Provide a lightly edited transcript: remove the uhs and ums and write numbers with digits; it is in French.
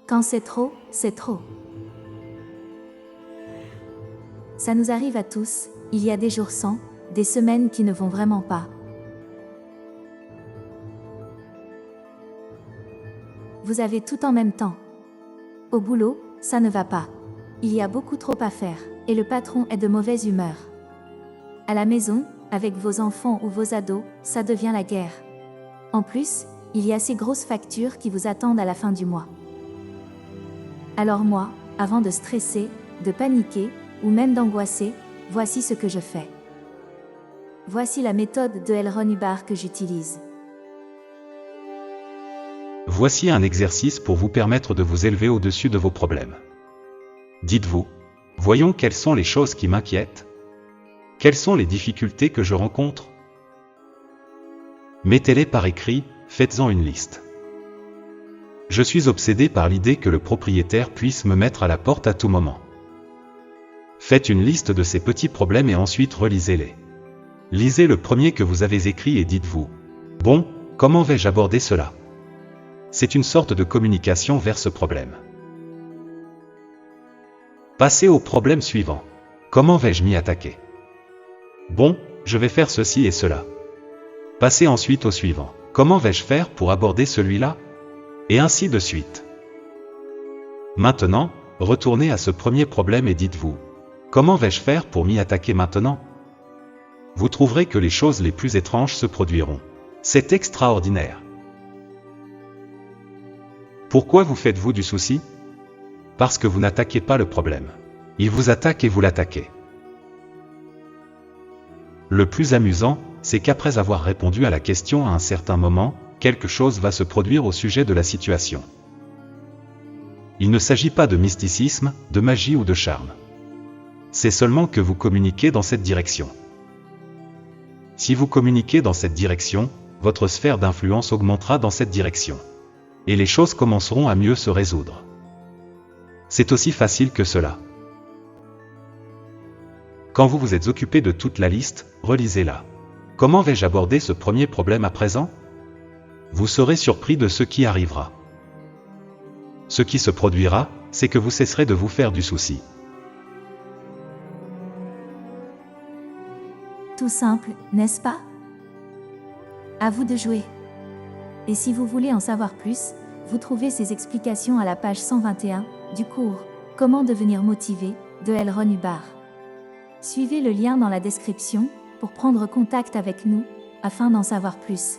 Quand c'est trop, c'est trop. Ça nous arrive à tous, il y a des jours sans, des semaines qui ne vont vraiment pas. Vous avez tout en même temps. Au boulot, ça ne va pas. Il y a beaucoup trop à faire, et le patron est de mauvaise humeur. À la maison, avec vos enfants ou vos ados, ça devient la guerre. En plus, il y a ces grosses factures qui vous attendent à la fin du mois. Alors moi, avant de stresser, de paniquer, ou même d'angoisser, voici ce que je fais. Voici la méthode de L. Ron Hubbard que j'utilise. Voici un exercice pour vous permettre de vous élever au-dessus de vos problèmes. Dites-vous, voyons quelles sont les choses qui m'inquiètent. Quelles sont les difficultés que je rencontre? Mettez-les par écrit, faites-en une liste. Je suis obsédé par l'idée que le propriétaire puisse me mettre à la porte à tout moment. Faites une liste de ces petits problèmes et ensuite relisez-les. Lisez le premier que vous avez écrit et dites-vous, bon, comment vais-je aborder cela? C'est une sorte de communication vers ce problème. Passez au problème suivant. Comment vais-je m'y attaquer? Bon, je vais faire ceci et cela. Passez ensuite au suivant. Comment vais-je faire pour aborder celui-là? Et ainsi de suite. Maintenant, retournez à ce premier problème et dites-vous, comment vais-je faire pour m'y attaquer maintenant? Vous trouverez que les choses les plus étranges se produiront. C'est extraordinaire. Pourquoi vous faites-vous du souci? Parce que vous n'attaquez pas le problème. Il vous attaque et vous l'attaquez. Le plus amusant, c'est qu'après avoir répondu à la question à un certain moment, quelque chose va se produire au sujet de la situation. Il ne s'agit pas de mysticisme, de magie ou de charme. C'est seulement que vous communiquez dans cette direction. Si vous communiquez dans cette direction, votre sphère d'influence augmentera dans cette direction. Et les choses commenceront à mieux se résoudre. C'est aussi facile que cela. Quand vous vous êtes occupé de toute la liste, relisez-la. Comment vais-je aborder ce premier problème à présent? Vous serez surpris de ce qui arrivera. Ce qui se produira, c'est que vous cesserez de vous faire du souci. Tout simple, n'est-ce pas? À vous de jouer. Et si vous voulez en savoir plus, vous trouvez ces explications à la page 121 du cours « Comment devenir motivé » de L. Ron Hubbard. Suivez le lien dans la description pour prendre contact avec nous afin d'en savoir plus.